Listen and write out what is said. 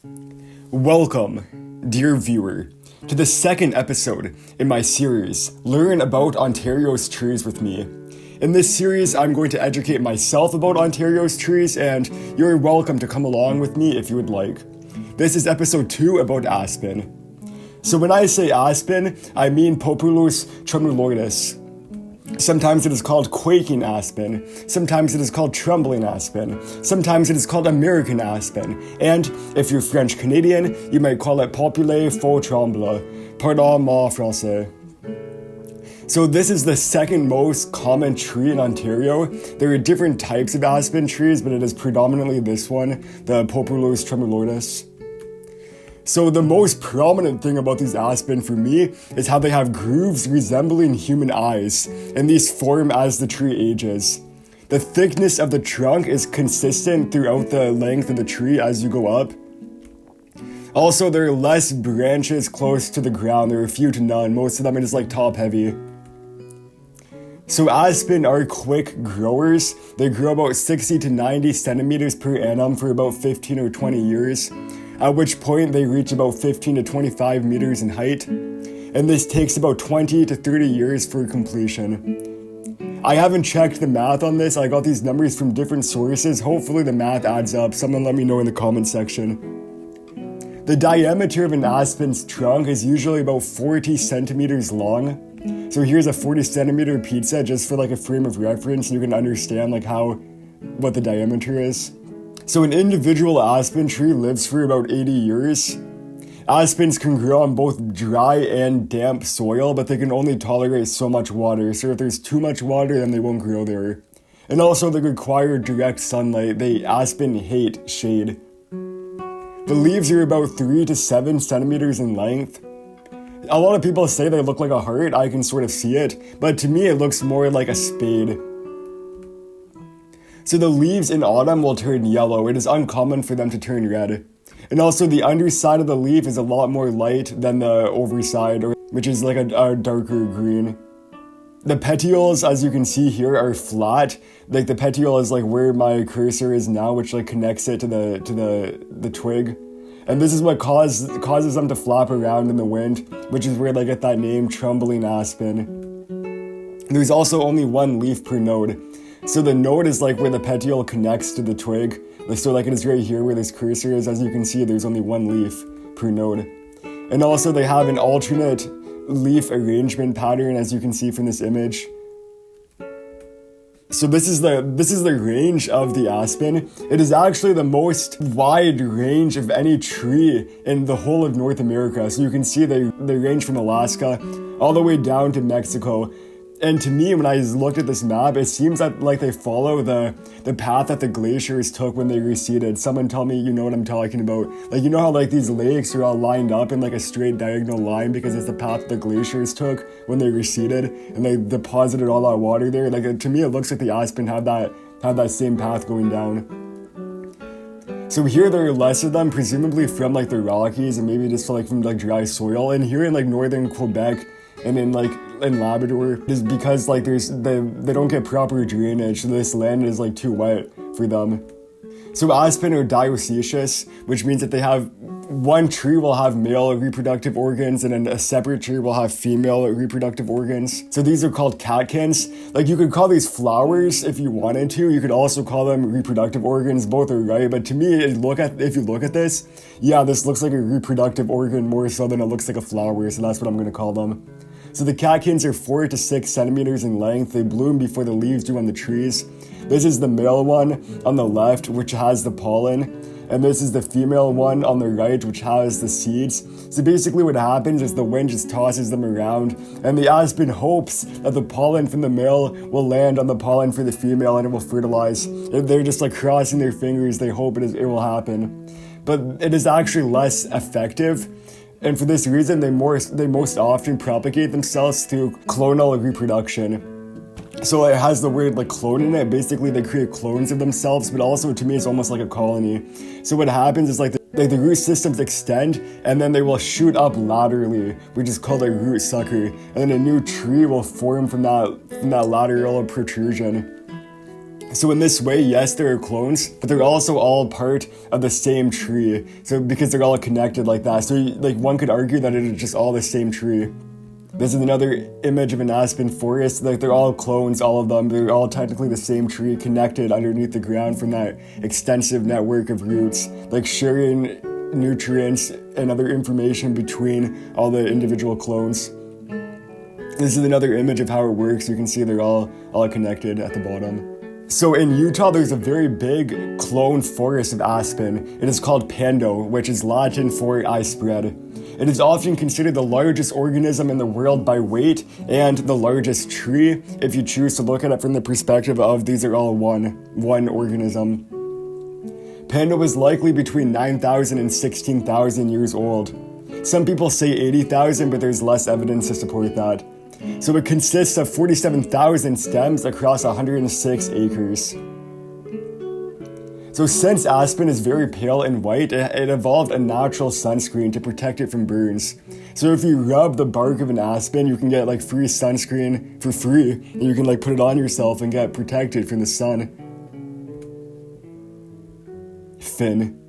Welcome, dear viewer, to the second episode in my series, Learn About Ontario's Trees with me. In this series, I'm going to educate myself about Ontario's trees, and you're welcome to come along with me if you would like. This is episode 2 about Aspen. So when I say Aspen, I mean Populus tremuloides. Sometimes it is called quaking aspen, sometimes it is called trembling aspen, sometimes it is called American aspen, and if you're French Canadian, you might call it Populaire faux tremble. Pardon moi français. So this is the second most common tree in Ontario. There are different types of aspen trees, but it is predominantly this one, the Populus tremuloides. So the most prominent thing about these aspen for me is how they have grooves resembling human eyes, and these form as the tree ages. The thickness of the trunk is consistent throughout the length of the tree as you go up. Also, there are less branches close to the ground. There are few to none. Most of them are just like top heavy. So aspen are quick growers. They grow about 60 to 90 centimeters per annum for about 15 or 20 years. At which point they reach about 15 to 25 meters in height, and this takes about 20 to 30 years for completion. I haven't checked the math on this. I got these numbers from different sources. Hopefully the math adds up. Someone let me know in the comment section. The diameter of an aspen's trunk is usually about 40 centimeters long. So here's a 40 centimeter pizza just for like a frame of reference, so you can understand like what the diameter is. So an individual aspen tree lives for about 80 years. Aspens can grow on both dry and damp soil, but they can only tolerate so much water. So if there's too much water, then they won't grow there. And also they require direct sunlight. Aspen hate shade. The leaves are about 3 to 7 centimeters in length. A lot of people say they look like a heart. I can sort of see it, but to me it looks more like a spade. So the leaves in autumn will turn yellow. It is uncommon for them to turn red. And also the underside of the leaf is a lot more light than the overside, which is like a darker green. The petioles, as you can see here, are flat. Like the petiole is like where my cursor is now, which like connects it to the twig. And this is what causes them to flap around in the wind, which is where they get that name, trembling aspen. There's also only one leaf per node. So the node is like where the petiole connects to the twig. So like it is right here where this cursor is. As you can see, there's only one leaf per node. And also they have an alternate leaf arrangement pattern, as you can see from this image. So this is the range of the aspen. It is actually the most wide range of any tree in the whole of North America. So you can see they range from Alaska all the way down to Mexico. And to me, when I looked at this map, it seems that like they follow the path that the glaciers took when they receded. Someone tell me you know what I'm talking about. Like, you know how like these lakes are all lined up in like a straight diagonal line because it's the path the glaciers took when they receded and they deposited all that water there. Like to me, it looks like the aspen had that same path going down. So here there are less of them, presumably from like the Rockies and maybe just like from like dry soil. And here in like northern Quebec and in Labrador, is because like they don't get proper drainage, so this land is like too wet for them. So aspen are dioecious, which means that they have one tree will have male reproductive organs and then a separate tree will have female reproductive organs. So these are called catkins. Like you could call these flowers if you wanted to. You could also call them reproductive organs. Both are right, but to me, if you look at this, yeah, this looks like a reproductive organ more so than it looks like a flower. So that's what I'm going to call them. So the catkins are 4 to 6 centimeters in length. They bloom before the leaves do on the trees. This is the male one on the left, which has the pollen. And this is the female one on the right, which has the seeds. So basically what happens is the wind just tosses them around, and the aspen hopes that the pollen from the male will land on the pollen for the female and it will fertilize. They're just like crossing their fingers. They hope it will happen. But it is actually less effective. And for this reason, they most often propagate themselves through clonal reproduction. So it has the word like clone in it. Basically, they create clones of themselves, but also to me, it's almost like a colony. So what happens is like the root systems extend, and then they will shoot up laterally, which is called a root sucker. And then a new tree will form from that lateral protrusion. So in this way, yes, there are clones, but they're also all part of the same tree. So because they're all connected like that. So like one could argue that it is just all the same tree. This is another image of an aspen forest. Like they're all clones, all of them. They're all technically the same tree connected underneath the ground from that extensive network of roots, like sharing nutrients and other information between all the individual clones. This is another image of how it works. You can see they're all connected at the bottom. So in Utah, there's a very big clone forest of aspen. It is called pando, which is Latin for I spread. It is often considered the largest organism in the world by weight and the largest tree, if you choose to look at it from the perspective of these are all one organism. Pando is likely between 9,000 and 16,000 years old. Some people say 80,000, but there's less evidence to support that. So it consists of 47,000 stems across 106 acres. So since aspen is very pale and white, it evolved a natural sunscreen to protect it from burns. So if you rub the bark of an aspen, you can get like free sunscreen for free, and you can like put it on yourself and get protected from the sun. Finn.